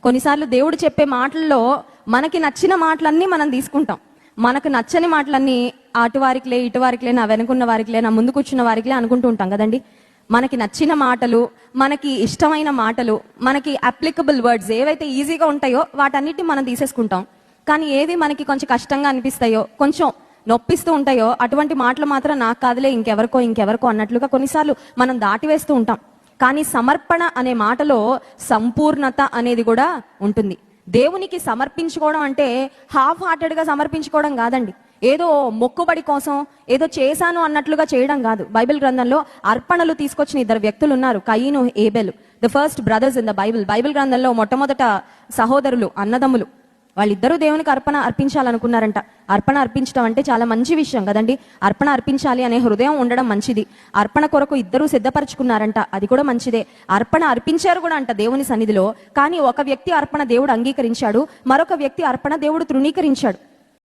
కొన్నిసార్లు దేవుడు చెప్పే మాటల్లో మనకి నచ్చిన మాటలన్నీ మనం తీసుకుంటాం. మనకు నచ్చని మాటలన్నీ అటువారికిలే ఇటువారికిలే, నా వెనుకున్న వారికిలే, నా ముందు కూర్చున్న వారికిలే అనుకుంటూ ఉంటాం కదండి. మనకి నచ్చిన మాటలు, మనకి ఇష్టమైన మాటలు, మనకి అప్లికబుల్ వర్డ్స్ ఏవైతే ఈజీగా ఉంటాయో వాటన్నిటిని మనం తీసేసుకుంటాం. కానీ ఏవి మనకి కొంచెం కష్టంగా అనిపిస్తాయో, కొంచెం నొప్పిస్తూ ఉంటాయో అటువంటి మాటలు మాత్రం నాకు కాదులే ఇంకెవరికో అన్నట్లుగా కొన్నిసార్లు మనం దాటివేస్తూ ఉంటాం. కానీ సమర్పణ అనే మాటలో సంపూర్ణత అనేది కూడా ఉంటుంది. దేవునికి సమర్పించుకోవడం అంటే హాఫ్ హార్టెడ్గా సమర్పించుకోవడం కాదండి. ఏదో మొక్కుబడి కోసం ఏదో చేశాను అన్నట్లుగా చేయడం కాదు. బైబిల్ గ్రంథంలో అర్పణలు తీసుకొచ్చిన ఇద్దరు వ్యక్తులు ఉన్నారు, కయీను, ఏబెలు, the first brothers in the Bible. Bible గ్రంథంలో మొట్టమొదట సహోదరులు, అన్నదమ్ములు. వాళ్ళిద్దరూ దేవునికి అర్పణ అర్పించాలనుకున్నారంట. అర్పణ అర్పించడం అంటే చాలా మంచి విషయం కదండి. అర్పణ అర్పించాలి అనే హృదయం ఉండడం మంచిది. అర్పణ కొరకు ఇద్దరూ సిద్ధపరచుకున్నారంట, అది కూడా మంచిదే. అర్పణ అర్పించారు కూడా అంట దేవుని సన్నిధిలో. కానీ ఒక వ్యక్తి అర్పణ దేవుడు అంగీకరించాడు, మరొక వ్యక్తి అర్పణ దేవుడు తృణీకరించాడు.